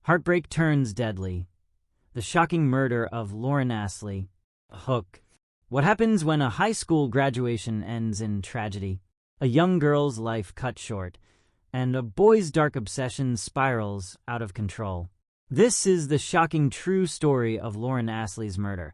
Heartbreak turns deadly. The shocking murder of Lauren Astley. Hook. What happens when a high school graduation ends in tragedy? A young girl's life cut short, and a boy's dark obsession spirals out of control. This is the shocking true story of Lauren Astley's murder.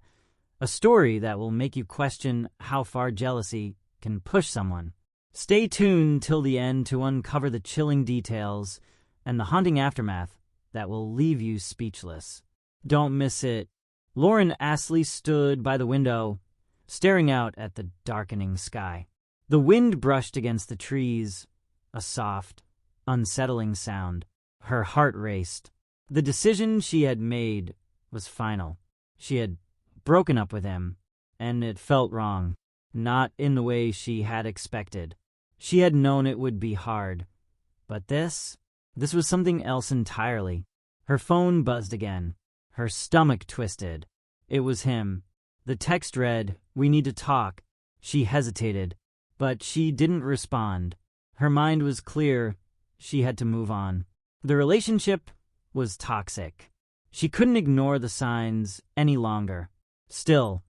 A story that will make you question how far jealousy can push someone. Stay tuned till the end to uncover the chilling details and the haunting aftermath that will leave you speechless. Don't miss it. Lauren Astley stood by the window, staring out at the darkening sky. The wind brushed against the trees, a soft, unsettling sound. Her heart raced. The decision she had made was final. She had broken up with him, and it felt wrong, not in the way she had expected. She had known it would be hard, but this was something else entirely. Her phone buzzed again. Her stomach twisted. It was him. The text read, "We need to talk." She hesitated, but she didn't respond. Her mind was clear. She had to move on. The relationship was toxic. She couldn't ignore the signs any longer. Still,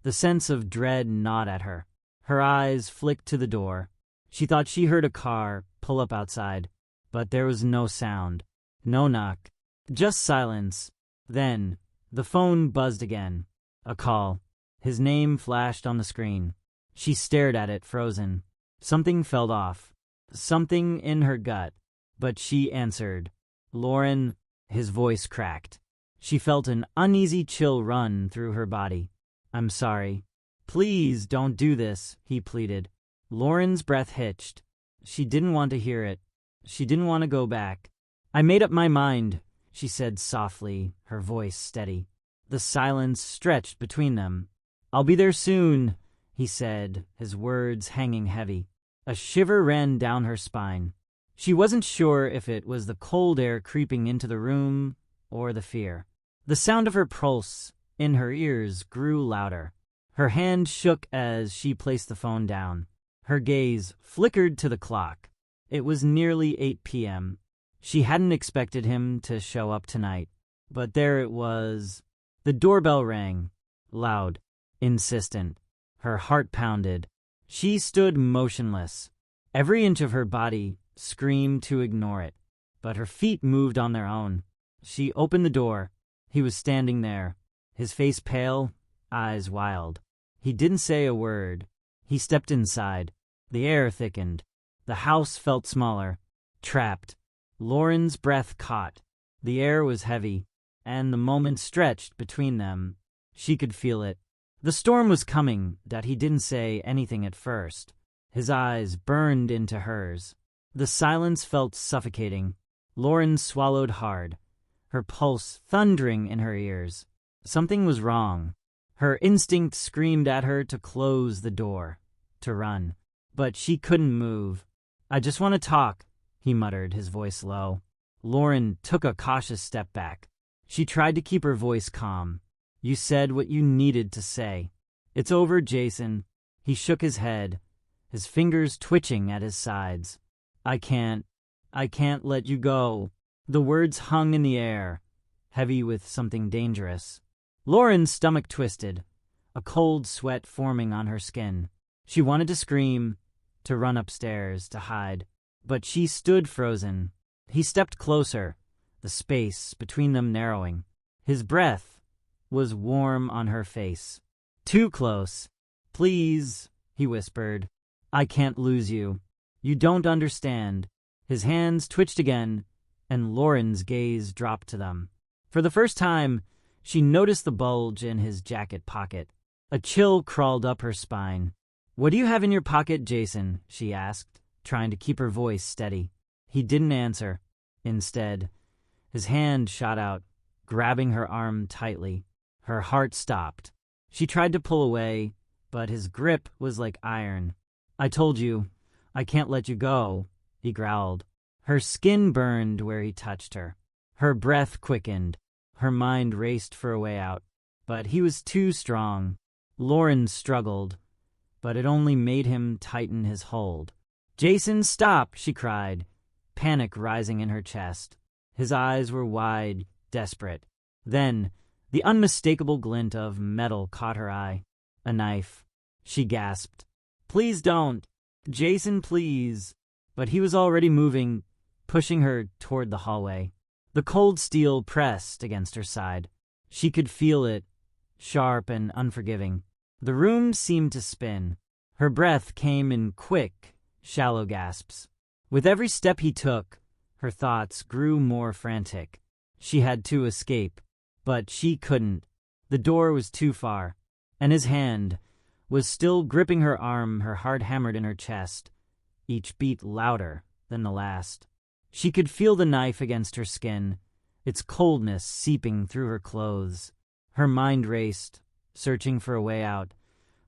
the sense of dread gnawed at her. Her eyes flicked to the door. She thought she heard a car pull up outside, but there was no sound, no knock, just silence. Then, the phone buzzed again. A call. His name flashed on the screen. She stared at it, frozen. Something felt off. Something in her gut. But she answered. "Lauren," his voice cracked. She felt an uneasy chill run through her body. "I'm sorry. Please don't do this," he pleaded. Lauren's breath hitched. She didn't want to hear it. She didn't want to go back. "I made up my mind," she said softly, her voice steady. The silence stretched between them. "I'll be there soon," he said, his words hanging heavy. A shiver ran down her spine. She wasn't sure if it was the cold air creeping into the room or the fear. The sound of her pulse in her ears grew louder. Her hand shook as she placed the phone down. Her gaze flickered to the clock. It was nearly 8 p.m. She hadn't expected him to show up tonight, but there it was. The doorbell rang, loud, insistent. Her heart pounded. She stood motionless. Every inch of her body screamed to ignore it, but her feet moved on their own. She opened the door. He was standing there, his face pale, eyes wild. He didn't say a word. He stepped inside. The air thickened. The house felt smaller, trapped. Lauren's breath caught. The air was heavy, and the moment stretched between them. She could feel it. The storm was coming, that he didn't say anything at first. His eyes burned into hers. The silence felt suffocating. Lauren swallowed hard, her pulse thundering in her ears. Something was wrong. Her instinct screamed at her to close the door, to run. But she couldn't move. "I just want to talk," he muttered, his voice low. Lauren took a cautious step back. She tried to keep her voice calm. "You said what you needed to say. It's over, Jason." He shook his head, his fingers twitching at his sides. I can't let you go." The words hung in the air, heavy with something dangerous. Lauren's stomach twisted, a cold sweat forming on her skin. She wanted to scream, to run upstairs, to hide, but she stood frozen. He stepped closer, the space between them narrowing. His breath was warm on her face. Too close. "Please," he whispered. "I can't lose you. You don't understand." His hands twitched again, and Lauren's gaze dropped to them. For the first time, she noticed the bulge in his jacket pocket. A chill crawled up her spine. "What do you have in your pocket, Jason?" she asked, trying to keep her voice steady. He didn't answer. Instead, his hand shot out, grabbing her arm tightly. Her heart stopped. She tried to pull away, but his grip was like iron. "I told you, I can't let you go," he growled. Her skin burned where he touched her. Her breath quickened. Her mind raced for a way out, but he was too strong. Lauren struggled, but it only made him tighten his hold. "Jason, stop!" she cried, panic rising in her chest. His eyes were wide, desperate. Then, the unmistakable glint of metal caught her eye. A knife. She gasped. "Please don't! Jason, please!" But he was already moving, pushing her toward the hallway. The cold steel pressed against her side. She could feel it, sharp and unforgiving. The room seemed to spin. Her breath came in quick, shallow gasps. With every step he took, her thoughts grew more frantic. She had to escape, but she couldn't. The door was too far, and his hand was still gripping her arm, her heart hammered in her chest, each beat louder than the last. She could feel the knife against her skin, its coldness seeping through her clothes. Her mind raced, searching for a way out,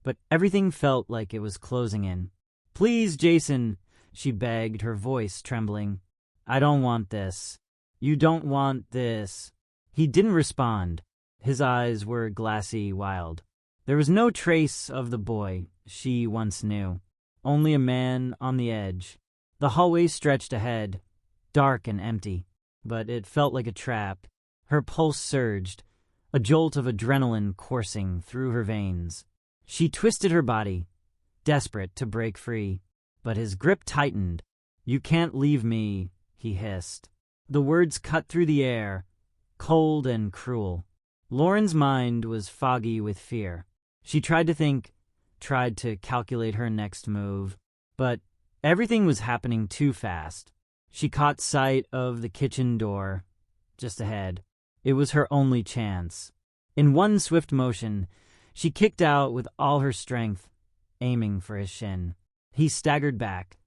but everything felt like it was closing in. "Please, Jason," she begged, her voice trembling. "I don't want this. You don't want this." He didn't respond. His eyes were glassy, wild. There was no trace of the boy she once knew, only a man on the edge. The hallway stretched ahead, dark and empty, but it felt like a trap. Her pulse surged, a jolt of adrenaline coursing through her veins. She twisted her body, desperate to break free, but his grip tightened. "You can't leave me," he hissed. The words cut through the air, cold and cruel. Lauren's mind was foggy with fear. She tried to think, tried to calculate her next move, but everything was happening too fast. She caught sight of the kitchen door just ahead. It was her only chance. In one swift motion, she kicked out with all her strength, aiming for his shin. He staggered back,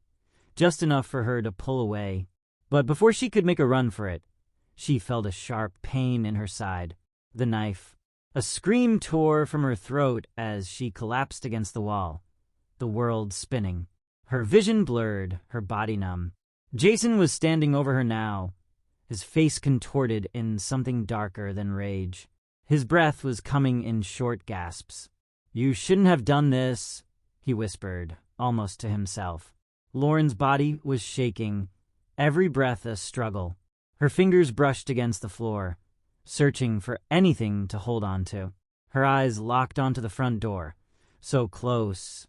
just enough for her to pull away. But before she could make a run for it, she felt a sharp pain in her side. The knife. A scream tore from her throat as she collapsed against the wall, the world spinning. Her vision blurred, her body numb. Jason was standing over her now, his face contorted in something darker than rage. His breath was coming in short gasps. "You shouldn't have done this," he whispered, almost to himself. Lauren's body was shaking, every breath a struggle. Her fingers brushed against the floor, searching for anything to hold on to. Her eyes locked onto the front door, so close,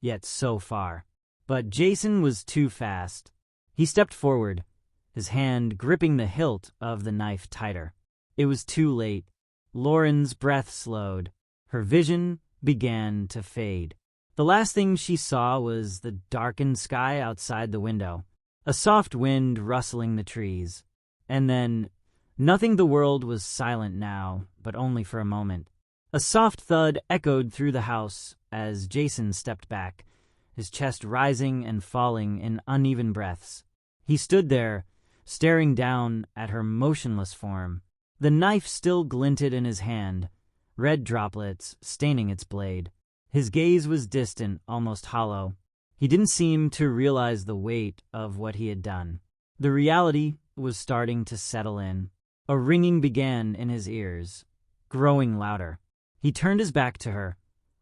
yet so far. But Jason was too fast. He stepped forward, his hand gripping the hilt of the knife tighter. It was too late. Lauren's breath slowed. Her vision began to fade. The last thing she saw was the darkened sky outside the window, a soft wind rustling the trees. And then, nothing. The world was silent now, but only for a moment. A soft thud echoed through the house as Jason stepped back, his chest rising and falling in uneven breaths. He stood there, staring down at her motionless form. The knife still glinted in his hand, red droplets staining its blade. His gaze was distant, almost hollow. He didn't seem to realize the weight of what he had done. The reality was starting to settle in. A ringing began in his ears, growing louder. He turned his back to her,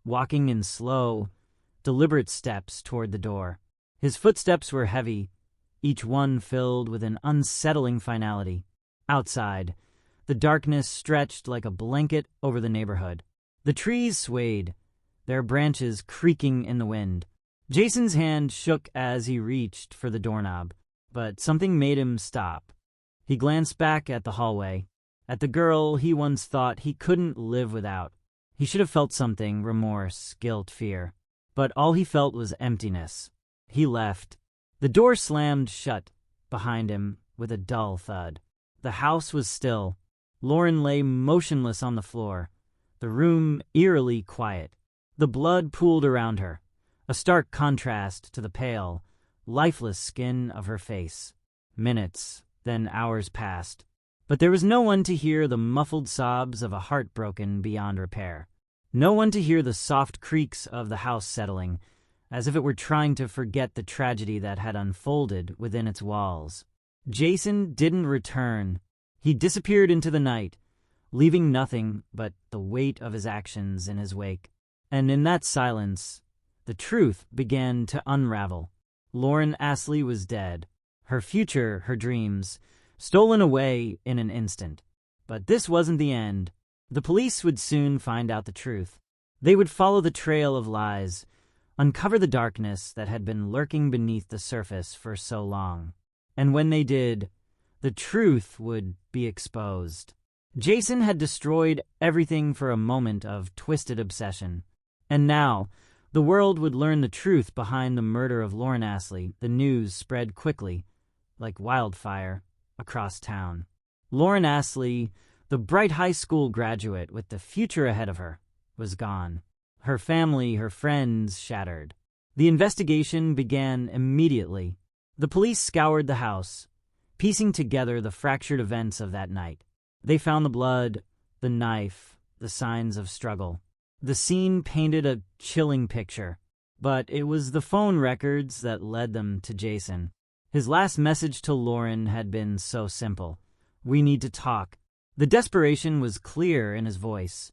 walking in slow, deliberate steps toward the door. His footsteps were heavy, each one filled with an unsettling finality. Outside, the darkness stretched like a blanket over the neighborhood. The trees swayed, their branches creaking in the wind. Jason's hand shook as he reached for the doorknob, but something made him stop. He glanced back at the hallway, at the girl he once thought he couldn't live without. He should have felt something, remorse, guilt, fear. But all he felt was emptiness. He left. The door slammed shut behind him with a dull thud. The house was still. Lauren lay motionless on the floor, the room eerily quiet. The blood pooled around her, a stark contrast to the pale, lifeless skin of her face. Minutes, then hours passed, but there was no one to hear the muffled sobs of a heart broken beyond repair. No one to hear the soft creaks of the house settling, as if it were trying to forget the tragedy that had unfolded within its walls. Jason didn't return. He disappeared into the night, leaving nothing but the weight of his actions in his wake. And in that silence, the truth began to unravel. Lauren Astley was dead. Her future, her dreams, stolen away in an instant. But this wasn't the end. The police would soon find out the truth. They would follow the trail of lies, uncover the darkness that had been lurking beneath the surface for so long. And when they did, the truth would be exposed. Jason had destroyed everything for a moment of twisted obsession. And now, the world would learn the truth behind the murder of Lauren Astley. The news spread quickly, like wildfire, across town. Lauren Astley, the bright high school graduate with the future ahead of her, was gone. Her family, her friends, shattered. The investigation began immediately. The police scoured the house, piecing together the fractured events of that night. They found the blood, the knife, the signs of struggle. The scene painted a chilling picture, but it was the phone records that led them to Jason. His last message to Lauren had been so simple. "We need to talk." The desperation was clear in his voice,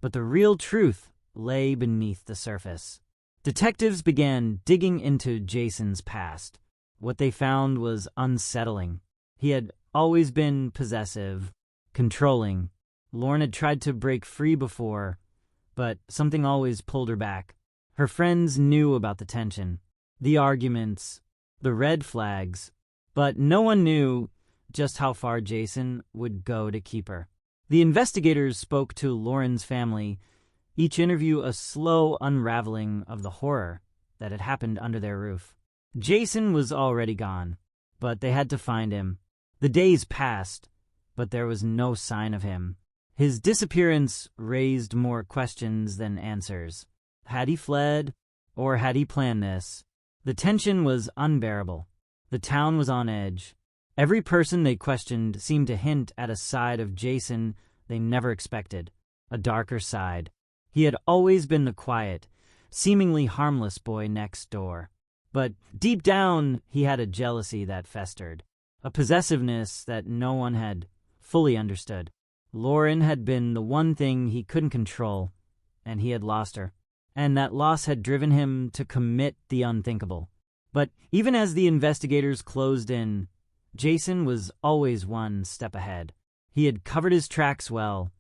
but the real truth lay beneath the surface. Detectives began digging into Jason's past. What they found was unsettling. He had always been possessive, controlling. Lauren had tried to break free before, but something always pulled her back. Her friends knew about the tension, the arguments, the red flags, but no one knew just how far Jason would go to keep her. The investigators spoke to Lauren's family, each interview a slow unraveling of the horror that had happened under their roof. Jason was already gone, but they had to find him. The days passed, but there was no sign of him. His disappearance raised more questions than answers. Had he fled, or had he planned this? The tension was unbearable. The town was on edge. Every person they questioned seemed to hint at a side of Jason they never expected, a darker side. He had always been the quiet, seemingly harmless boy next door. But deep down, he had a jealousy that festered, a possessiveness that no one had fully understood. Lauren had been the one thing he couldn't control, and he had lost her. And that loss had driven him to commit the unthinkable. But even as the investigators closed in, Jason was always one step ahead. He had covered his tracks well,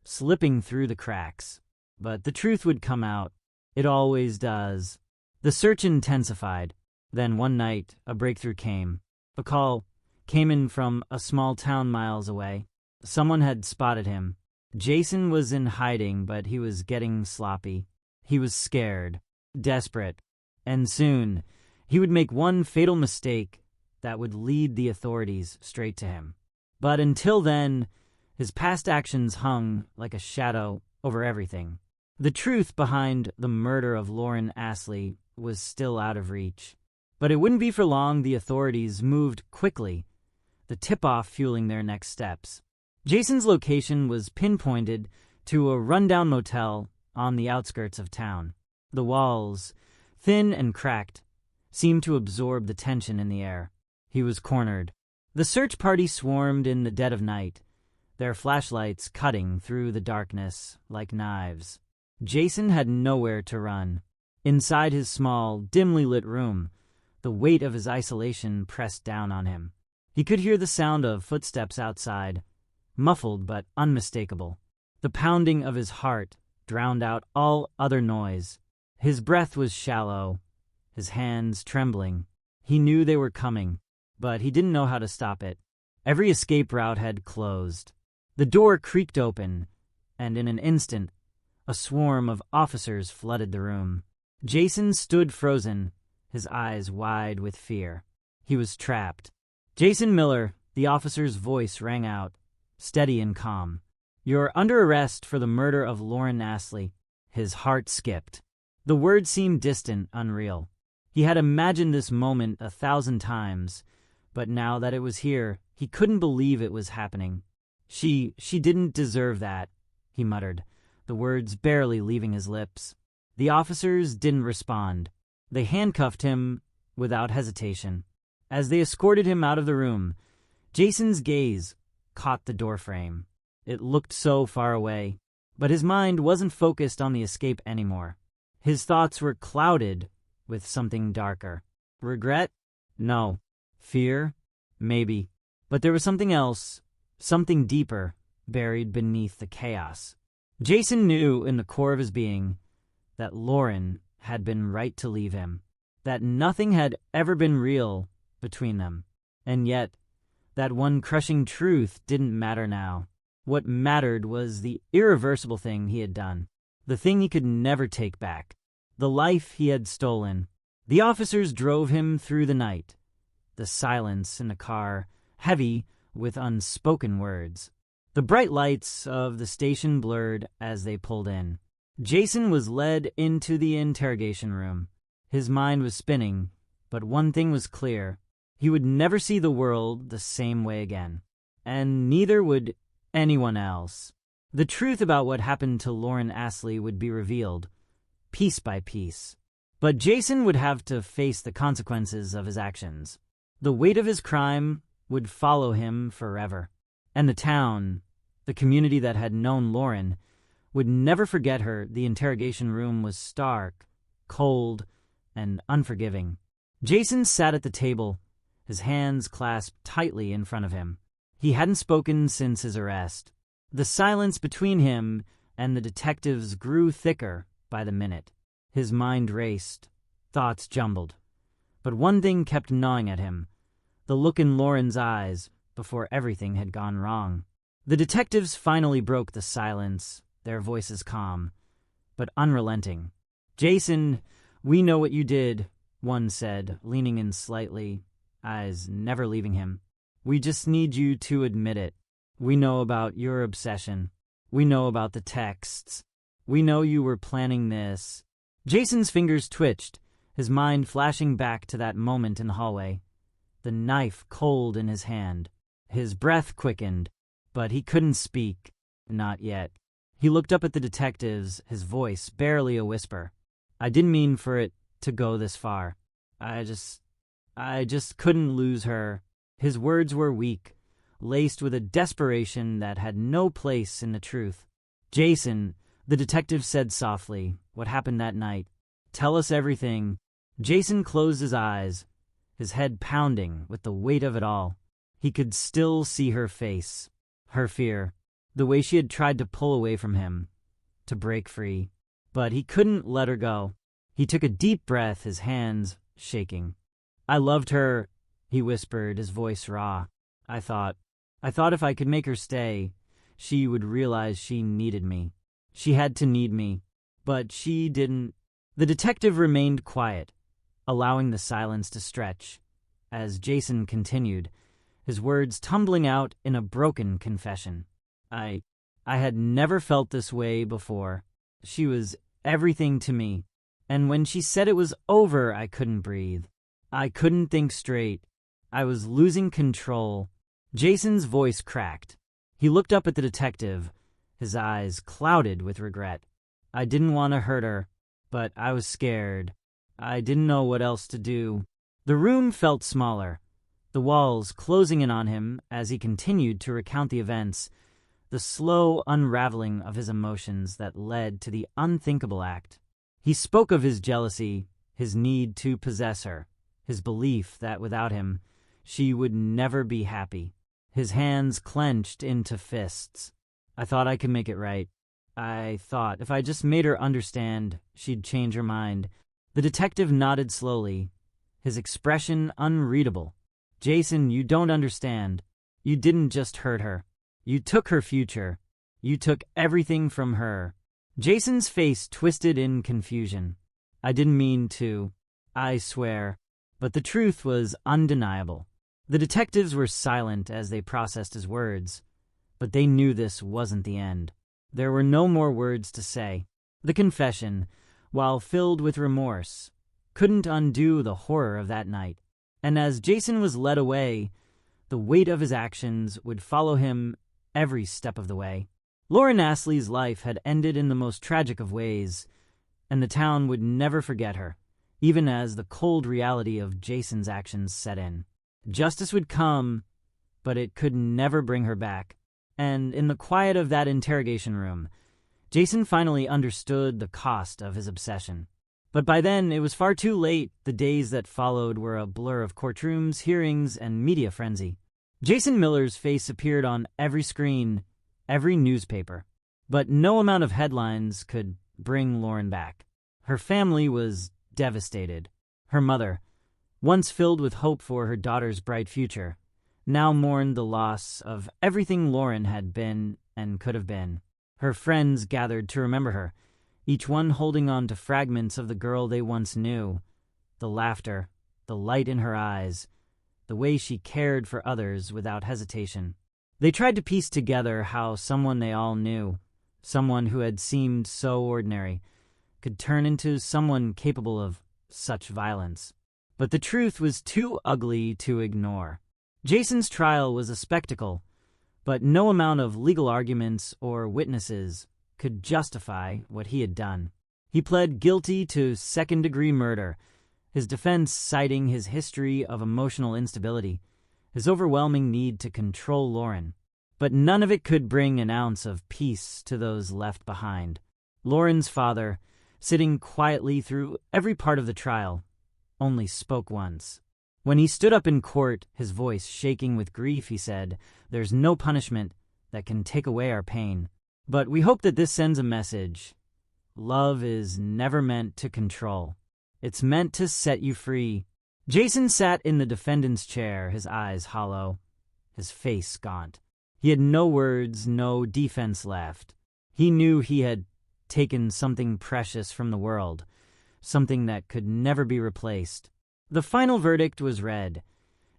slipping through the cracks. But the truth would come out. It always does. The search intensified. Then one night, a breakthrough came. A call came in from a small town miles away. Someone had spotted him. Jason was in hiding, but he was getting sloppy. He was scared, desperate, and soon he would make one fatal mistake that would lead the authorities straight to him. But until then, his past actions hung like a shadow over everything. The truth behind the murder of Lauren Astley was still out of reach. But it wouldn't be for long. The authorities moved quickly, the tip-off fueling their next steps. Jason's location was pinpointed to a rundown motel on the outskirts of town. The walls, thin and cracked, seemed to absorb the tension in the air. He was cornered. The search party swarmed in the dead of night, their flashlights cutting through the darkness like knives. Jason had nowhere to run. Inside his small, dimly lit room, the weight of his isolation pressed down on him. He could hear the sound of footsteps outside, muffled but unmistakable. The pounding of his heart drowned out all other noise. His breath was shallow, his hands trembling. He knew they were coming, but he didn't know how to stop it. Every escape route had closed. The door creaked open, and in an instant, a swarm of officers flooded the room. Jason stood frozen, his eyes wide with fear. He was trapped. "Jason Miller," the officer's voice rang out, steady and calm. "You're under arrest for the murder of Lauren Astley." His heart skipped. The words seemed distant, unreal. He had imagined this moment 1,000 times, but now that it was here, he couldn't believe it was happening. She didn't deserve that," he muttered, the words barely leaving his lips. The officers didn't respond. They handcuffed him without hesitation. As they escorted him out of the room, Jason's gaze caught the doorframe. It looked so far away, but his mind wasn't focused on the escape anymore. His thoughts were clouded with something darker. Regret? No. Fear? Maybe. But there was something else, something deeper, buried beneath the chaos. Jason knew in the core of his being that Lauren had been right to leave him, that nothing had ever been real between them. And yet, that one crushing truth didn't matter now. What mattered was the irreversible thing he had done, the thing he could never take back, the life he had stolen. The officers drove him through the night, the silence in the car heavy with unspoken words. The bright lights of the station blurred as they pulled in. Jason was led into the interrogation room. His mind was spinning, but one thing was clear. He would never see the world the same way again. And neither would anyone else. The truth about what happened to Lauren Astley would be revealed, piece by piece. But Jason would have to face the consequences of his actions. The weight of his crime would follow him forever. And the town, the community that had known Lauren, would never forget her. The interrogation room was stark, cold, and unforgiving. Jason sat at the table, his hands clasped tightly in front of him. He hadn't spoken since his arrest. The silence between him and the detectives grew thicker by the minute. His mind raced, thoughts jumbled. But one thing kept gnawing at him, the look in Lauren's eyes before everything had gone wrong. The detectives finally broke the silence, their voices calm, but unrelenting. "Jason, we know what you did," one said, leaning in slightly, eyes never leaving him. "We just need you to admit it. We know about your obsession. We know about the texts. We know you were planning this." Jason's fingers twitched, his mind flashing back to that moment in the hallway. The knife cold in his hand. His breath quickened, but he couldn't speak. Not yet. He looked up at the detectives, his voice barely a whisper. "I didn't mean for it to go this far. I just couldn't lose her." His words were weak, laced with a desperation that had no place in the truth. "Jason," the detective said softly, "what happened that night? Tell us everything." Jason closed his eyes, his head pounding with the weight of it all. He could still see her face, her fear, the way she had tried to pull away from him, to break free. But he couldn't let her go. He took a deep breath, his hands shaking. "I loved her," he whispered, his voice raw. I thought if I could make her stay, she would realize she needed me. She had to need me, but she didn't." The detective remained quiet, allowing the silence to stretch, as Jason continued, his words tumbling out in a broken confession. I had never felt this way before. She was everything to me, and when she said it was over, I couldn't breathe. I couldn't think straight. I was losing control." Jason's voice cracked. He looked up at the detective, his eyes clouded with regret. "I didn't want to hurt her, but I was scared. I didn't know what else to do." The room felt smaller, the walls closing in on him as he continued to recount the events, the slow unraveling of his emotions that led to the unthinkable act. He spoke of his jealousy, his need to possess her, his belief that without him, she would never be happy. His hands clenched into fists. "I thought I could make it right. I thought if I just made her understand, she'd change her mind." The detective nodded slowly, his expression unreadable. "Jason, you don't understand. You didn't just hurt her. You took her future. You took everything from her." Jason's face twisted in confusion. "I didn't mean to. I swear." But the truth was undeniable. The detectives were silent as they processed his words, but they knew this wasn't the end. There were no more words to say. The confession, while filled with remorse, couldn't undo the horror of that night. And as Jason was led away, the weight of his actions would follow him every step of the way. Lauren Astley's life had ended in the most tragic of ways, and the town would never forget her, even as the cold reality of Jason's actions set in. Justice would come, but it could never bring her back. And in the quiet of that interrogation room, Jason finally understood the cost of his obsession. But by then, it was far too late. The days that followed were a blur of courtrooms, hearings, and media frenzy. Jason Miller's face appeared on every screen, every newspaper. But no amount of headlines could bring Lauren back. Her family was devastated. Her mother, once filled with hope for her daughter's bright future, now mourned the loss of everything Lauren had been and could have been. Her friends gathered to remember her, each one holding on to fragments of the girl they once knew. The laughter, the light in her eyes, the way she cared for others without hesitation. They tried to piece together how someone they all knew, someone who had seemed so ordinary, could turn into someone capable of such violence. But the truth was too ugly to ignore. Jason's trial was a spectacle, but no amount of legal arguments or witnesses could justify what he had done. He pled guilty to second-degree murder, his defense citing his history of emotional instability, his overwhelming need to control Lauren. But none of it could bring an ounce of peace to those left behind. Lauren's father, sitting quietly through every part of the trial, only spoke once. When he stood up in court, his voice shaking with grief, he said, "There's no punishment that can take away our pain. But we hope that this sends a message. Love is never meant to control. It's meant to set you free." Jason sat in the defendant's chair, his eyes hollow, his face gaunt. He had no words, no defense left. He knew he had taken something precious from the world, something that could never be replaced. The final verdict was read.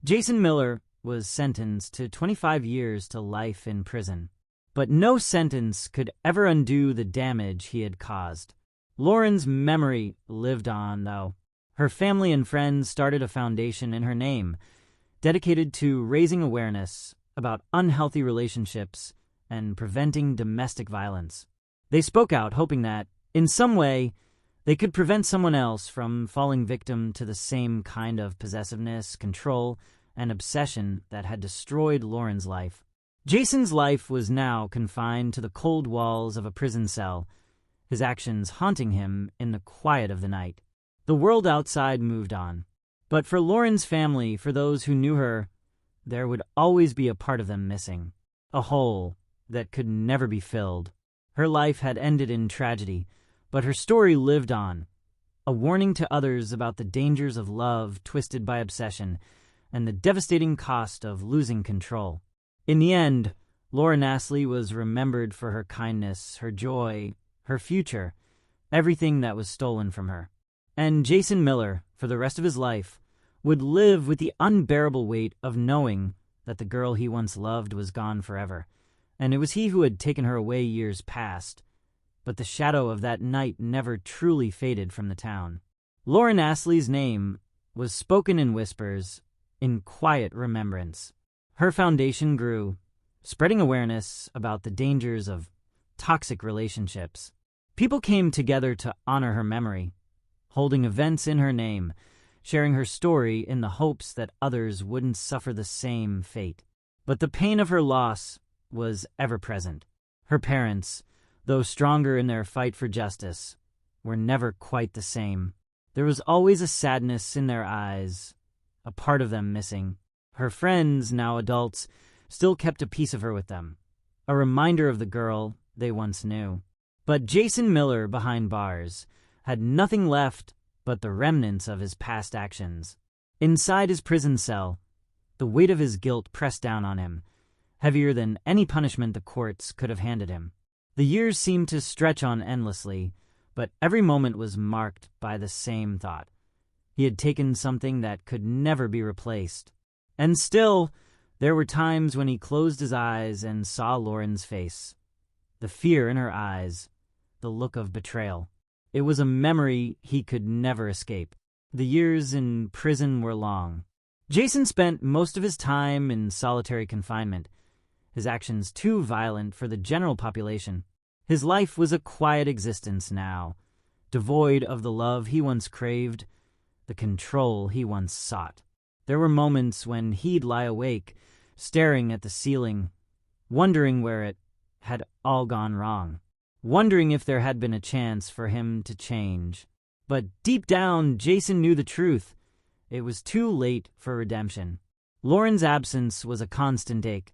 Jason Miller was sentenced to 25 years to life in prison. But no sentence could ever undo the damage he had caused. Lauren's memory lived on, though. Her family and friends started a foundation in her name, dedicated to raising awareness about unhealthy relationships and preventing domestic violence. They spoke out, hoping that, in some way, they could prevent someone else from falling victim to the same kind of possessiveness, control, and obsession that had destroyed Lauren's life. Jason's life was now confined to the cold walls of a prison cell, his actions haunting him in the quiet of the night. The world outside moved on. But for Lauren's family, for those who knew her, there would always be a part of them missing, a hole that could never be filled. Her life had ended in tragedy, but her story lived on, a warning to others about the dangers of love twisted by obsession and the devastating cost of losing control. In the end, Lauren Astley was remembered for her kindness, her joy, her future, everything that was stolen from her. And Jason Miller, for the rest of his life, would live with the unbearable weight of knowing that the girl he once loved was gone forever, and it was he who had taken her away years past. But the shadow of that night never truly faded from the town. Lauren Astley's name was spoken in whispers, in quiet remembrance. Her foundation grew, spreading awareness about the dangers of toxic relationships. People came together to honor her memory, holding events in her name, sharing her story in the hopes that others wouldn't suffer the same fate. But the pain of her loss was ever present. Her parents, though stronger in their fight for justice, were never quite the same. There was always a sadness in their eyes, a part of them missing. Her friends, now adults, still kept a piece of her with them, a reminder of the girl they once knew. But Jason Miller, behind bars, had nothing left but the remnants of his past actions. Inside his prison cell, the weight of his guilt pressed down on him, heavier than any punishment the courts could have handed him. The years seemed to stretch on endlessly, but every moment was marked by the same thought. He had taken something that could never be replaced. And still, there were times when he closed his eyes and saw Lauren's face. The fear in her eyes, the look of betrayal. It was a memory he could never escape. The years in prison were long. Jason spent most of his time in solitary confinement, his actions too violent for the general population. His life was a quiet existence now, devoid of the love he once craved, the control he once sought. There were moments when he'd lie awake, staring at the ceiling, wondering where it had all gone wrong, wondering if there had been a chance for him to change. But deep down, Jason knew the truth. It was too late for redemption. Lauren's absence was a constant ache,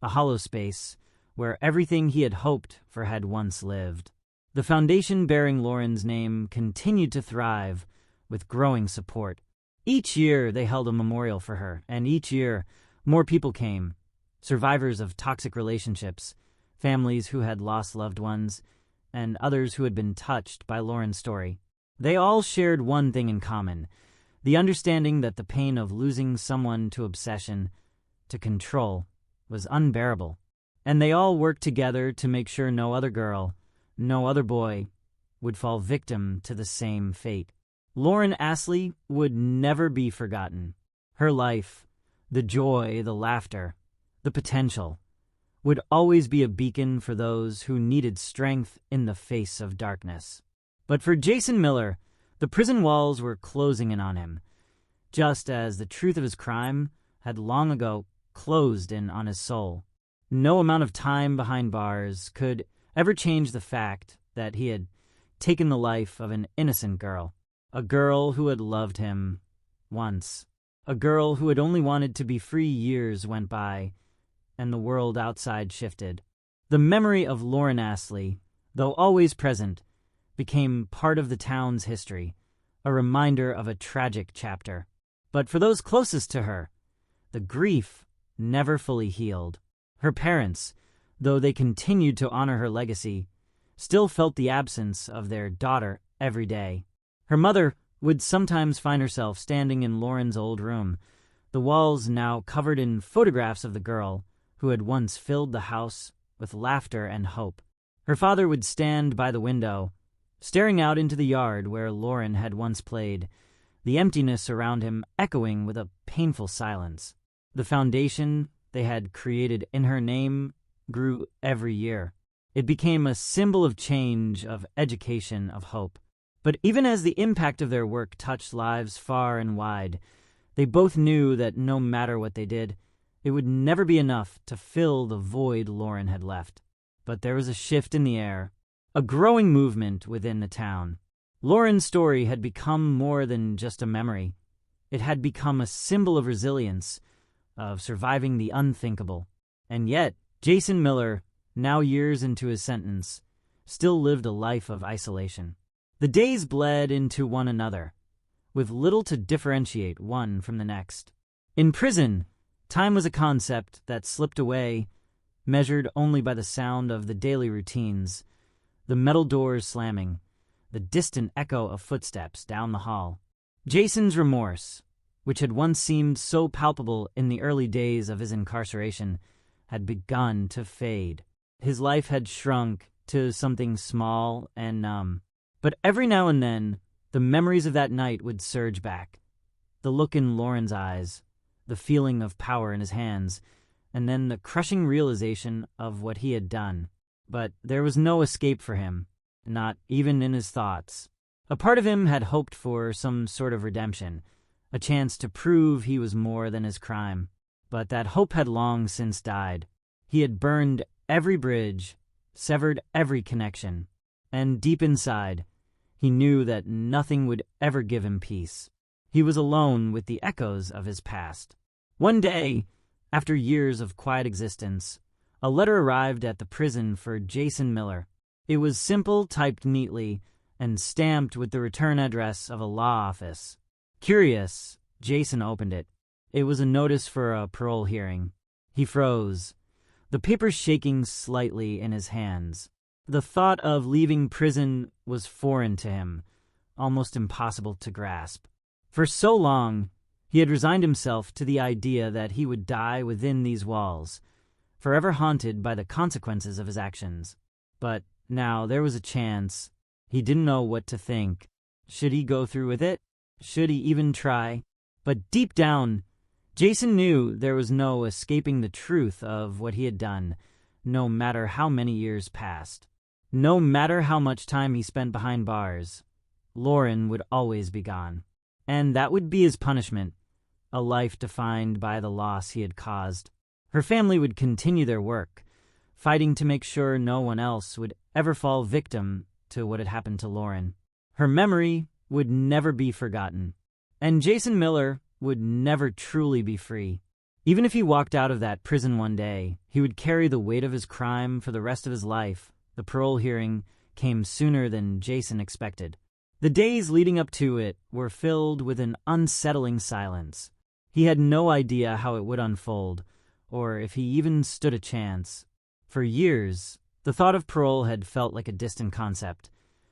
a hollow space where everything he had hoped for had once lived. The foundation bearing Lauren's name continued to thrive with growing support. Each year they held a memorial for her, and each year more people came, survivors of toxic relationships, families who had lost loved ones, and others who had been touched by Lauren's story. They all shared one thing in common: the understanding that the pain of losing someone to obsession, to control, was unbearable. And they all worked together to make sure no other girl, no other boy, would fall victim to the same fate. Lauren Astley would never be forgotten. Her life, the joy, the laughter, the potential, would always be a beacon for those who needed strength in the face of darkness. But for Jason Miller, the prison walls were closing in on him, just as the truth of his crime had long ago closed in on his soul. No amount of time behind bars could ever change the fact that he had taken the life of an innocent girl, a girl who had loved him once, a girl who had only wanted to be free. Years went by, and the world outside shifted. The memory of Lauren Astley, though always present, became part of the town's history, a reminder of a tragic chapter. But for those closest to her, the grief never fully healed. Her parents, though they continued to honor her legacy, still felt the absence of their daughter every day. Her mother would sometimes find herself standing in Lauren's old room, the walls now covered in photographs of the girl who had once filled the house with laughter and hope. Her father would stand by the window, staring out into the yard where Lauren had once played, the emptiness around him echoing with a painful silence. The foundation they had created in her name grew every year. It became a symbol of change, of education, of hope. But even as the impact of their work touched lives far and wide, they both knew that no matter what they did, it would never be enough to fill the void Lauren had left. But there was a shift in the air, a growing movement within the town. Lauren's story had become more than just a memory. It had become a symbol of resilience, of surviving the unthinkable. And yet, Jason Miller, now years into his sentence, still lived a life of isolation. The days bled into one another, with little to differentiate one from the next. In prison, time was a concept that slipped away, measured only by the sound of the daily routines, the metal doors slamming, the distant echo of footsteps down the hall. Jason's remorse, which had once seemed so palpable in the early days of his incarceration, had begun to fade. His life had shrunk to something small and numb. But every now and then, the memories of that night would surge back. The look in Lauren's eyes, the feeling of power in his hands, and then the crushing realization of what he had done. But there was no escape for him, not even in his thoughts. A part of him had hoped for some sort of redemption, a chance to prove he was more than his crime. But that hope had long since died. He had burned every bridge, severed every connection, and deep inside, he knew that nothing would ever give him peace. He was alone with the echoes of his past. One day, after years of quiet existence, a letter arrived at the prison for Jason Miller. It was simple, typed neatly, and stamped with the return address of a law office. Curious, Jason opened it. It was a notice for a parole hearing. He froze, the paper shaking slightly in his hands. The thought of leaving prison was foreign to him, almost impossible to grasp. For so long, he had resigned himself to the idea that he would die within these walls, forever haunted by the consequences of his actions. But now there was a chance. He didn't know what to think. Should he go through with it? Should he even try? But deep down, Jason knew there was no escaping the truth of what he had done, no matter how many years passed. No matter how much time he spent behind bars, Lauren would always be gone. And that would be his punishment, a life defined by the loss he had caused. Her family would continue their work, fighting to make sure no one else would ever fall victim to what had happened to Lauren. Her memory would never be forgotten, and Jason Miller would never truly be free. Even if he walked out of that prison one day, he would carry the weight of his crime for the rest of his life. The parole hearing came sooner than Jason expected. The days leading up to it were filled with an unsettling silence. He had no idea how it would unfold, or if he even stood a chance. For years, the thought of parole had felt like a distant concept,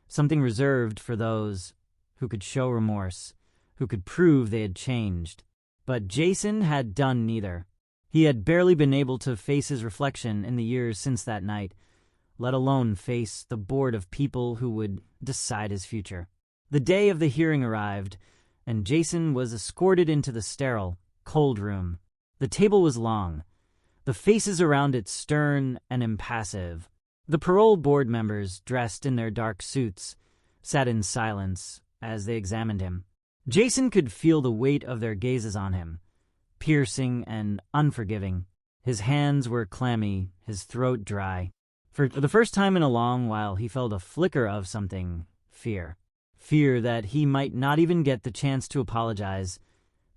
something reserved for those who could show remorse, who could prove they had changed. But Jason had done neither. He had barely been able to face his reflection in the years since that night, let alone face the board of people who would decide his future. The day of the hearing arrived, and Jason was escorted into the sterile, cold room. The table was long, the faces around it stern and impassive. The parole board members, dressed in their dark suits, sat in silence as they examined him. Jason could feel the weight of their gazes on him, piercing and unforgiving. His hands were clammy, his throat dry. For the first time in a long while, he felt a flicker of something, fear. Fear that he might not even get the chance to apologize,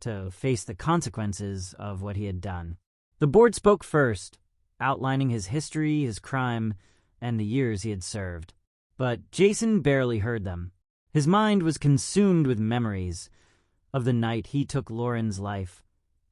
to face the consequences of what he had done. The board spoke first, outlining his history, his crime, and the years he had served. But Jason barely heard them. His mind was consumed with memories of the night he took Lauren's life,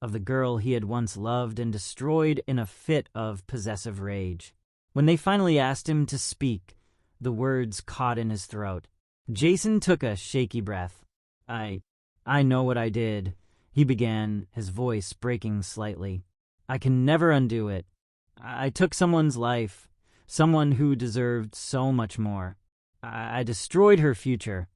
of the girl he had once loved and destroyed in a fit of possessive rage. When they finally asked him to speak, the words caught in his throat. Jason took a shaky breath. I know what I did, he began, his voice breaking slightly. I can never undo it. I took someone's life, someone who deserved so much more. I destroyed her future.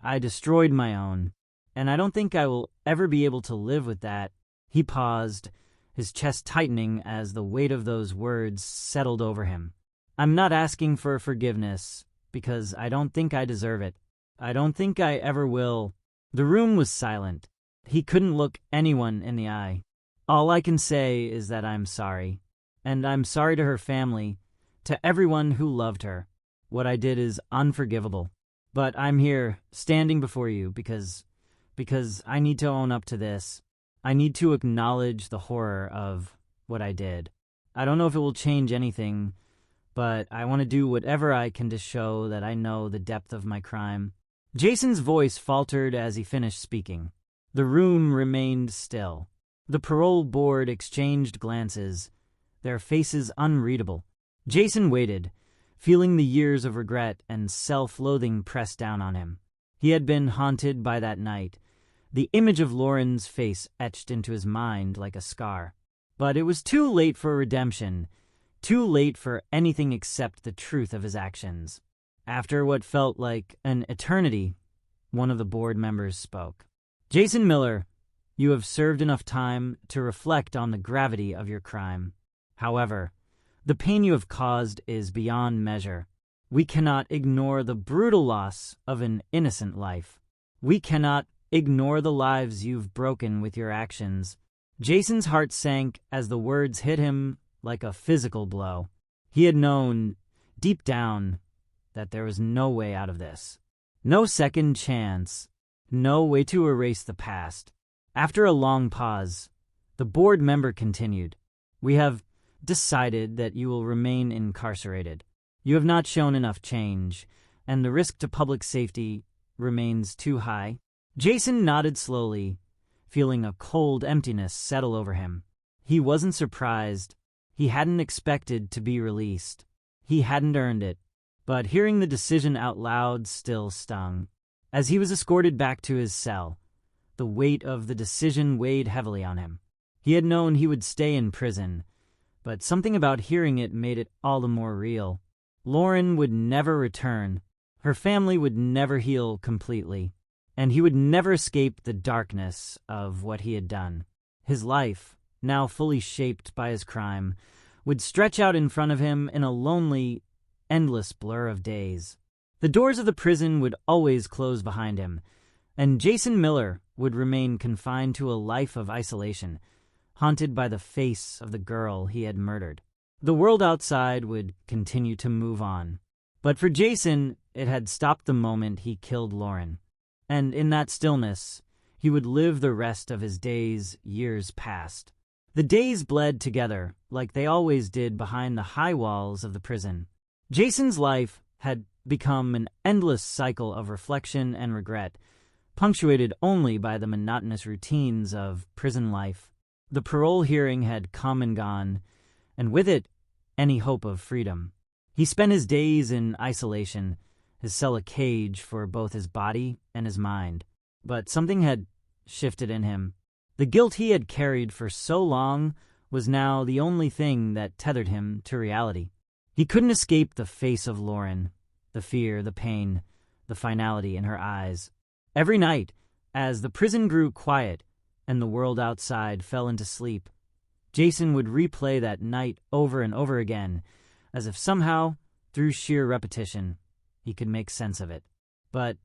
I destroyed my own. And I don't think I will ever be able to live with that. He paused, his chest tightening as the weight of those words settled over him. I'm not asking for forgiveness, because I don't think I deserve it. I don't think I ever will. The room was silent. He couldn't look anyone in the eye. All I can say is that I'm sorry. And I'm sorry to her family, to everyone who loved her. What I did is unforgivable. But I'm here, standing before you, because I need to own up to this. I need to acknowledge the horror of what I did. I don't know if it will change anything, but I want to do whatever I can to show that I know the depth of my crime. Jason's voice faltered as he finished speaking. The room remained still. The parole board exchanged glances, their faces unreadable. Jason waited, feeling the years of regret and self-loathing press down on him. He had been haunted by that night, the image of Lauren's face etched into his mind like a scar. But it was too late for redemption, too late for anything except the truth of his actions. After what felt like an eternity, one of the board members spoke. Jason Miller, you have served enough time to reflect on the gravity of your crime. However, the pain you have caused is beyond measure. We cannot ignore the brutal loss of an innocent life. We cannot ignore the lives you've broken with your actions. Jason's heart sank as the words hit him like a physical blow. He had known, deep down, that there was no way out of this. No second chance. No way to erase the past. After a long pause, the board member continued. We have decided that you will remain incarcerated. You have not shown enough change, and the risk to public safety remains too high. Jason nodded slowly, feeling a cold emptiness settle over him. He wasn't surprised. He hadn't expected to be released. He hadn't earned it. But hearing the decision out loud still stung. As he was escorted back to his cell, the weight of the decision weighed heavily on him. He had known he would stay in prison, but something about hearing it made it all the more real. Lauren would never return. Her family would never heal completely, and he would never escape the darkness of what he had done. His life, now fully shaped by his crime, would stretch out in front of him in a lonely, endless blur of days. The doors of the prison would always close behind him, and Jason Miller would remain confined to a life of isolation, haunted by the face of the girl he had murdered. The world outside would continue to move on. But for Jason, it had stopped the moment he killed Lauren. And in that stillness, he would live the rest of his days, years past. The days bled together, like they always did behind the high walls of the prison. Jason's life had become an endless cycle of reflection and regret, punctuated only by the monotonous routines of prison life. The parole hearing had come and gone, and with it, any hope of freedom. He spent his days in isolation, his cell a cage for both his body and his mind. But something had shifted in him. The guilt he had carried for so long was now the only thing that tethered him to reality. He couldn't escape the face of Lauren, the fear, the pain, the finality in her eyes. Every night, as the prison grew quiet and the world outside fell into sleep, Jason would replay that night over and over again, as if somehow, through sheer repetition, he could make sense of it. But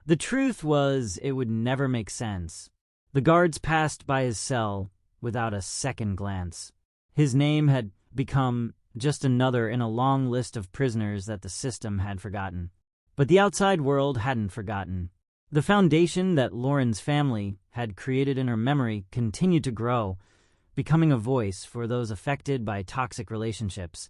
the truth was it would never make sense. The guards passed by his cell without a second glance. His name had become just another in a long list of prisoners that the system had forgotten. But the outside world hadn't forgotten. The foundation that Lauren's family had created in her memory continued to grow, becoming a voice for those affected by toxic relationships,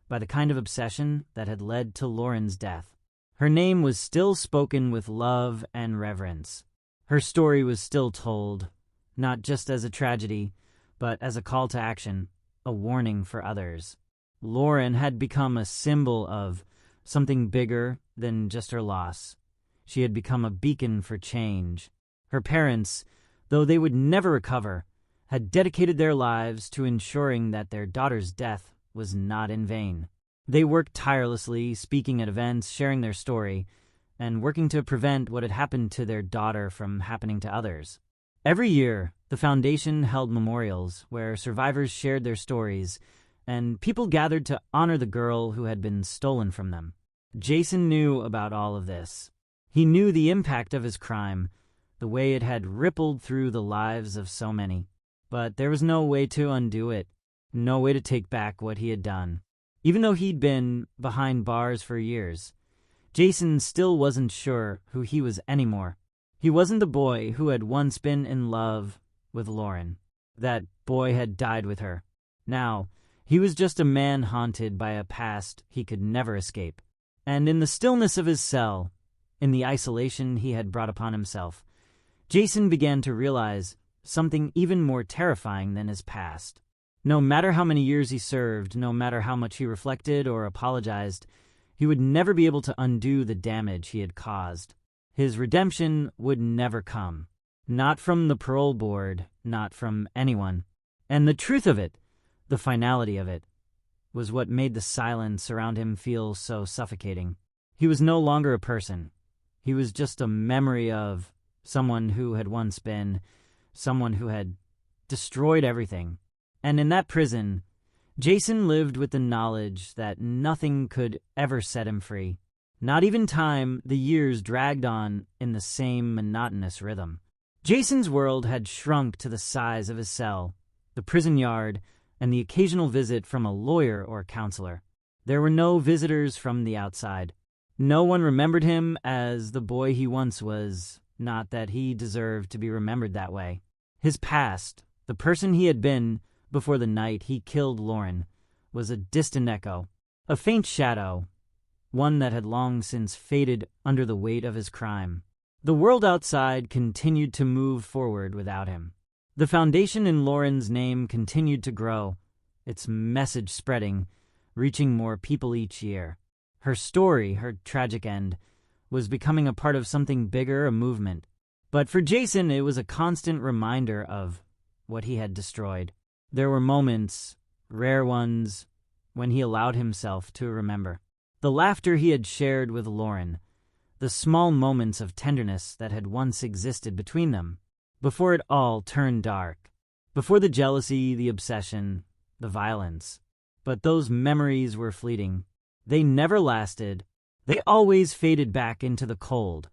by the kind of obsession that had led to Lauren's death. Her name was still spoken with love and reverence. Her story was still told, not just as a tragedy, but as a call to action, a warning for others. Lauren had become a symbol of something bigger than just her loss. She had become a beacon for change. Her parents, though they would never recover, had dedicated their lives to ensuring that their daughter's death was not in vain. They worked tirelessly, speaking at events, sharing their story, and working to prevent what had happened to their daughter from happening to others. Every year, the foundation held memorials where survivors shared their stories, and people gathered to honor the girl who had been stolen from them. Jason knew about all of this. He knew the impact of his crime, the way it had rippled through the lives of so many. But there was no way to undo it, no way to take back what he had done. Even though he'd been behind bars for years, Jason still wasn't sure who he was anymore. He wasn't the boy who had once been in love with Lauren. That boy had died with her. Now, he was just a man haunted by a past he could never escape. And in the stillness of his cell, in the isolation he had brought upon himself, Jason began to realize something even more terrifying than his past. No matter how many years he served, no matter how much he reflected or apologized, he would never be able to undo the damage he had caused. His redemption would never come. Not from the parole board, not from anyone. And the truth of it, the finality of it, was what made the silence around him feel so suffocating. He was no longer a person. He was just a memory of someone who had once been, someone who had destroyed everything. And in that prison, Jason lived with the knowledge that nothing could ever set him free. Not even time, the years dragged on in the same monotonous rhythm. Jason's world had shrunk to the size of his cell, the prison yard, and the occasional visit from a lawyer or counselor. There were no visitors from the outside. No one remembered him as the boy he once was, not that he deserved to be remembered that way. His past, the person he had been before the night he killed Lauren, was a distant echo, a faint shadow, one that had long since faded under the weight of his crime. The world outside continued to move forward without him. The foundation in Lauren's name continued to grow, its message spreading, reaching more people each year. Her story, her tragic end, was becoming a part of something bigger, a movement. But for Jason, it was a constant reminder of what he had destroyed. There were moments, rare ones, when he allowed himself to remember. The laughter he had shared with Lauren, the small moments of tenderness that had once existed between them, before it all turned dark, before the jealousy, the obsession, the violence. But those memories were fleeting. They never lasted. They always faded back into the cold,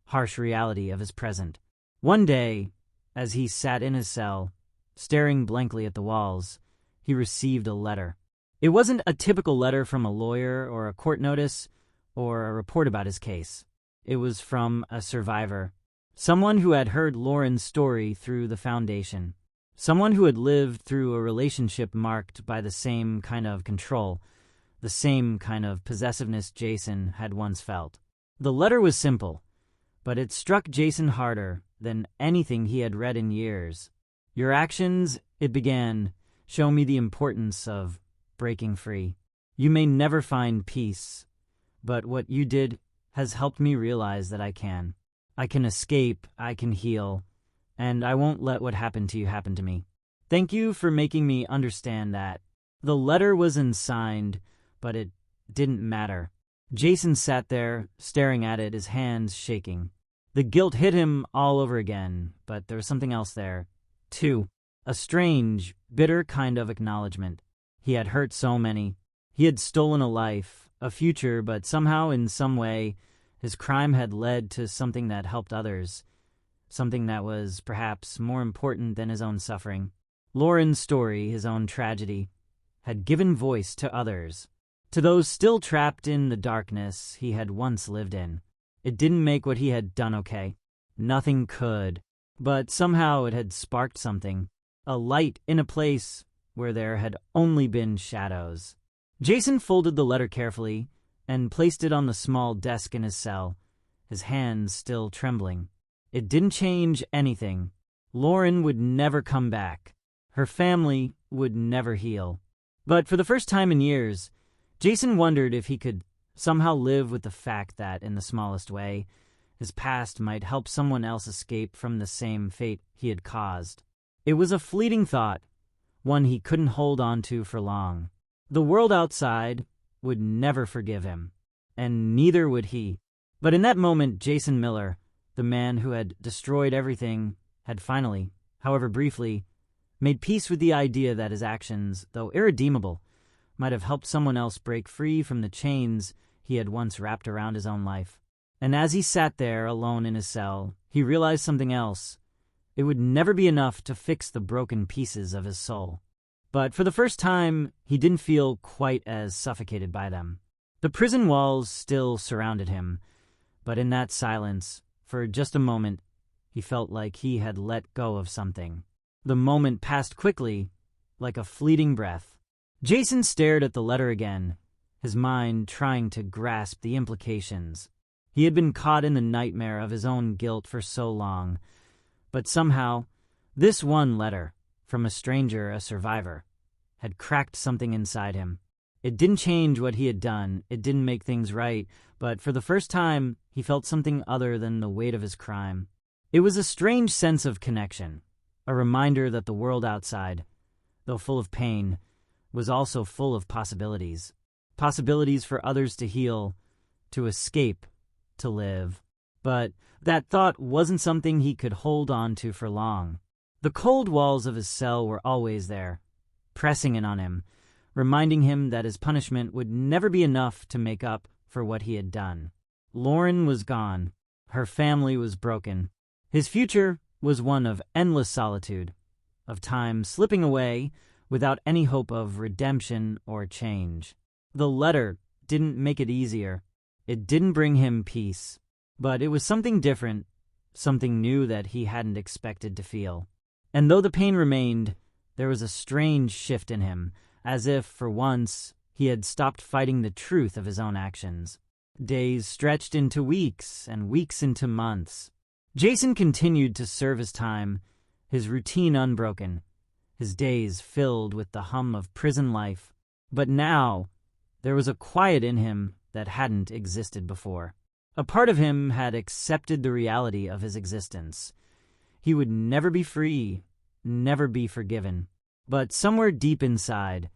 harsh reality of his present. One day, as he sat in his cell, staring blankly at the walls, he received a letter. It wasn't a typical letter from a lawyer or a court notice or a report about his case. It was from a survivor, someone who had heard Lauren's story through the foundation, Someone who had lived through a relationship marked by the same kind of control, the same kind of possessiveness Jason had once felt. The letter was simple, but it struck Jason harder than anything he had read in years. "Your actions," it began, "show me the importance of breaking free. You may never find peace, but what you did has helped me realize that I can. I can escape, I can heal, and I won't let what happened to you happen to me. Thank you for making me understand that." The letter wasn't signed, but it didn't matter. Jason sat there, staring at it, his hands shaking. The guilt hit him all over again, but there was something else there, too. A strange, bitter kind of acknowledgement. He had hurt so many. He had stolen a life, a future, but somehow, in some way, his crime had led to something that helped others, something that was perhaps more important than his own suffering. Lauren's story, his own tragedy, had given voice to others, to those still trapped in the darkness he had once lived in. It didn't make what he had done okay. Nothing could. But somehow it had sparked something, a light in a place where there had only been shadows. Jason folded the letter carefully and placed it on the small desk in his cell, his hands still trembling. It didn't change anything. Lauren would never come back. Her family would never heal. But for the first time in years, Jason wondered if he could somehow live with the fact that, in the smallest way, his past might help someone else escape from the same fate he had caused. It was a fleeting thought, one he couldn't hold on to for long. The world outside would never forgive him, and neither would he. But in that moment, Jason Miller, the man who had destroyed everything, had finally, however briefly, made peace with the idea that his actions, though irredeemable, might have helped someone else break free from the chains he had once wrapped around his own life. And as he sat there alone in his cell, he realized something else. It would never be enough to fix the broken pieces of his soul. But for the first time, he didn't feel quite as suffocated by them. The prison walls still surrounded him, but in that silence, for just a moment, he felt like he had let go of something. The moment passed quickly, like a fleeting breath. Jason stared at the letter again, his mind trying to grasp the implications. He had been caught in the nightmare of his own guilt for so long, but somehow, this one letter, from a stranger, a survivor, had cracked something inside him. It didn't change what he had done, it didn't make things right, but for the first time, he felt something other than the weight of his crime. It was a strange sense of connection, a reminder that the world outside, though full of pain, was also full of possibilities. Possibilities for others to heal, to escape, to live. But that thought wasn't something he could hold on to for long. The cold walls of his cell were always there, pressing in on him, reminding him that his punishment would never be enough to make up for what he had done. Lauren was gone. Her family was broken. His future was one of endless solitude, of time slipping away without any hope of redemption or change. The letter didn't make it easier. It didn't bring him peace. But it was something different, something new that he hadn't expected to feel. And though the pain remained, there was a strange shift in him, as if, for once, he had stopped fighting the truth of his own actions. Days stretched into weeks, and weeks into months. Jason continued to serve his time, his routine unbroken, his days filled with the hum of prison life. But now, there was a quiet in him that hadn't existed before. A part of him had accepted the reality of his existence. He would never be free, never be forgiven. But somewhere deep inside,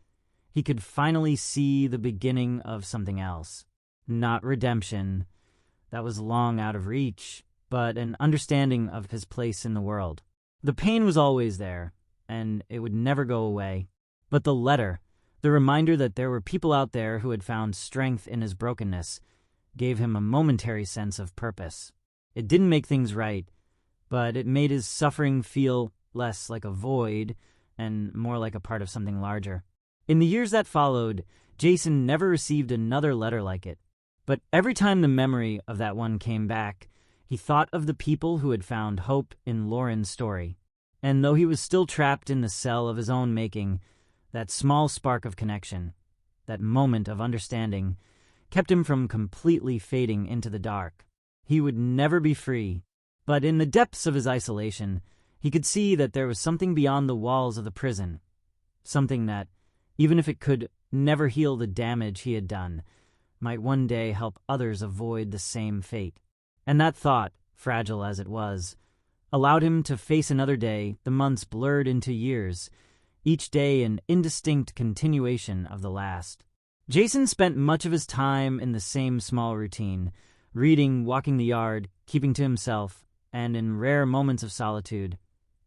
he could finally see the beginning of something else. Not redemption, that was long out of reach, but an understanding of his place in the world. The pain was always there, and it would never go away. But the letter, the reminder that there were people out there who had found strength in his brokenness, gave him a momentary sense of purpose. It didn't make things right, but it made his suffering feel less like a void and more like a part of something larger. In the years that followed, Jason never received another letter like it. But every time the memory of that one came back, he thought of the people who had found hope in Lauren's story. And though he was still trapped in the cell of his own making, that small spark of connection, that moment of understanding, kept him from completely fading into the dark. He would never be free, but in the depths of his isolation, he could see that there was something beyond the walls of the prison, something that, even if it could never heal the damage he had done, might one day help others avoid the same fate. And that thought, fragile as it was, allowed him to face another day. The months blurred into years, each day an indistinct continuation of the last. Jason spent much of his time in the same small routine, reading, walking the yard, keeping to himself, and in rare moments of solitude,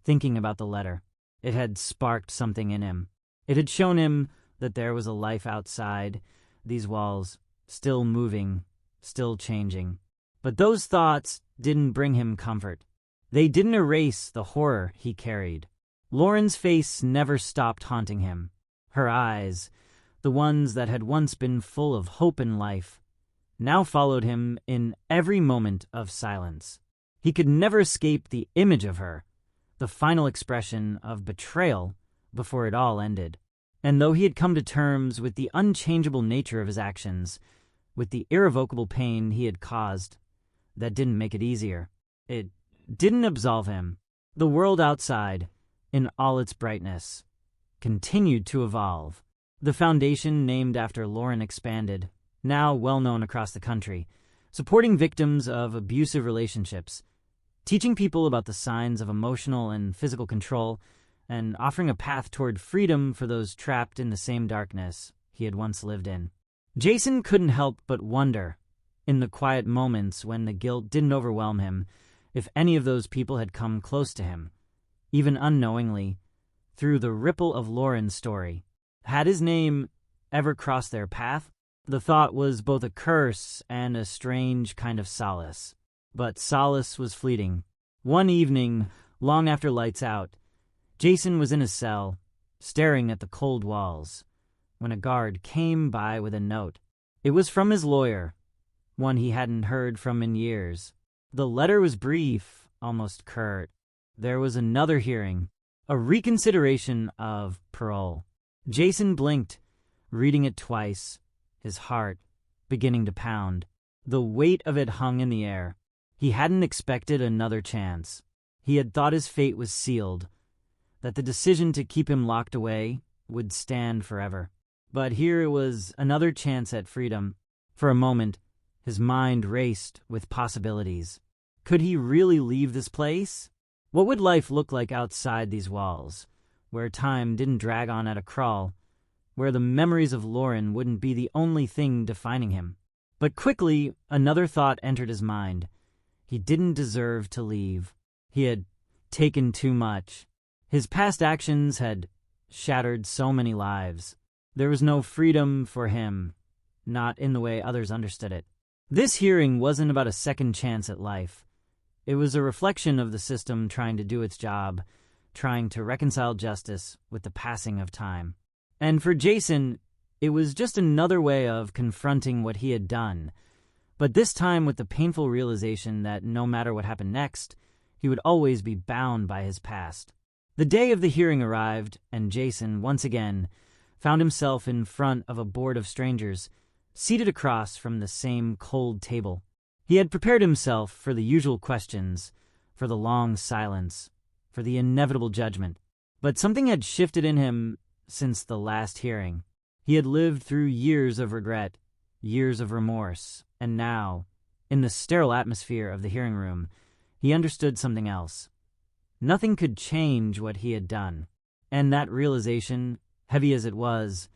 thinking about the letter. It had sparked something in him. It had shown him that there was a life outside these walls, still moving, still changing. But those thoughts didn't bring him comfort. They didn't erase the horror he carried. Lauren's face never stopped haunting him. Her eyes, the ones that had once been full of hope and life, now followed him in every moment of silence. He could never escape the image of her, the final expression of betrayal before it all ended. And though he had come to terms with the unchangeable nature of his actions, with the irrevocable pain he had caused, that didn't make it easier. It didn't absolve him. The world outside, in all its brightness, continued to evolve. The foundation named after Lauren expanded, now well known across the country, supporting victims of abusive relationships, teaching people about the signs of emotional and physical control, and offering a path toward freedom for those trapped in the same darkness he had once lived in. Jason couldn't help but wonder, in the quiet moments when the guilt didn't overwhelm him, if any of those people had come close to him, even unknowingly, through the ripple of Lauren's story. Had his name ever crossed their path? The thought was both a curse and a strange kind of solace. But solace was fleeting. One evening, long after lights out, Jason was in his cell, staring at the cold walls, when a guard came by with a note. It was from his lawyer, one he hadn't heard from in years. The letter was brief, almost curt. There was another hearing, a reconsideration of parole. Jason blinked, reading it twice, his heart beginning to pound. The weight of it hung in the air. He hadn't expected another chance. He had thought his fate was sealed, that the decision to keep him locked away would stand forever. But here it was another chance at freedom. For a moment, his mind raced with possibilities. Could he really leave this place? What would life look like outside these walls, where time didn't drag on at a crawl, where the memories of Lauren wouldn't be the only thing defining him? But quickly, another thought entered his mind. He didn't deserve to leave. He had taken too much. His past actions had shattered so many lives. There was no freedom for him, not in the way others understood it. This hearing wasn't about a second chance at life. It was a reflection of the system trying to do its job, trying to reconcile justice with the passing of time. And for Jason, it was just another way of confronting what he had done, but this time with the painful realization that no matter what happened next, he would always be bound by his past. The day of the hearing arrived, and Jason, once again, found himself in front of a board of strangers, seated across from the same cold table. He had prepared himself for the usual questions, for the long silence, for the inevitable judgment. But something had shifted in him since the last hearing. He had lived through years of regret, years of remorse, and now, in the sterile atmosphere of the hearing room, he understood something else. Nothing could change what he had done, and that realization, heavy as it was,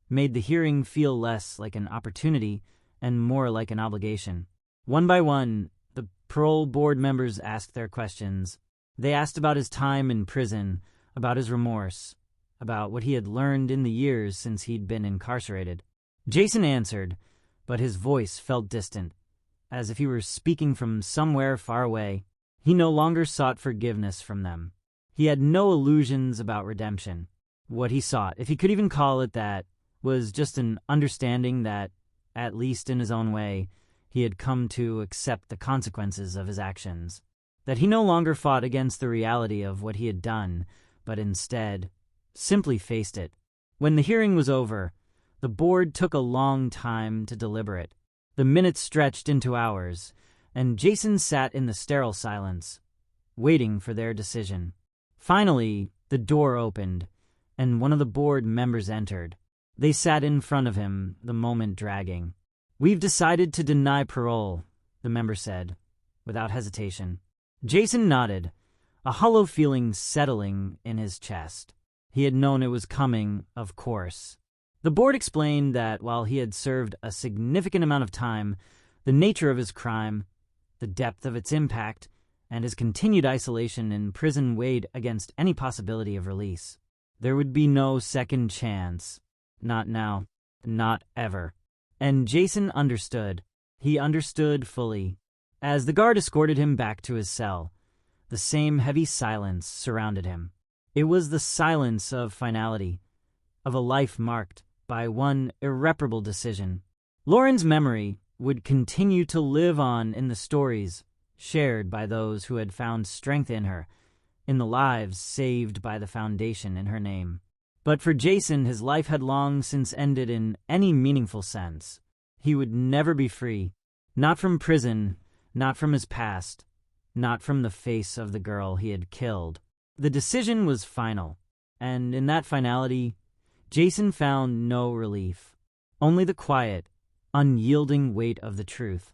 made the hearing feel less like an opportunity and more like an obligation. One by one, the parole board members asked their questions. They asked about his time in prison, about his remorse, about what he had learned in the years since he'd been incarcerated. Jason answered, but his voice felt distant, as if he were speaking from somewhere far away. He no longer sought forgiveness from them. He had no illusions about redemption. What he sought, if he could even call it that, was just an understanding that, at least in his own way, he had come to accept the consequences of his actions. that he no longer fought against the reality of what he had done, but instead simply faced it. When the hearing was over, the board took a long time to deliberate. The minutes stretched into hours, and Jason sat in the sterile silence, waiting for their decision. Finally, the door opened, and one of the board members entered. They sat in front of him, the moment dragging. "We've decided to deny parole," the member said, without hesitation. Jason nodded, a hollow feeling settling in his chest. He had known it was coming, of course. The board explained that while he had served a significant amount of time, the nature of his crime, the depth of its impact, and his continued isolation in prison weighed against any possibility of release. There would be no second chance. Not now. Not ever. And Jason understood. He understood fully. As the guard escorted him back to his cell, the same heavy silence surrounded him. It was the silence of finality, of a life marked by one irreparable decision. Lauren's memory would continue to live on in the stories shared by those who had found strength in her, in the lives saved by the foundation in her name. But for Jason, his life had long since ended in any meaningful sense. He would never be free, not from prison, not from his past, not from the face of the girl he had killed. The decision was final, and in that finality, Jason found no relief, only the quiet, unyielding weight of the truth.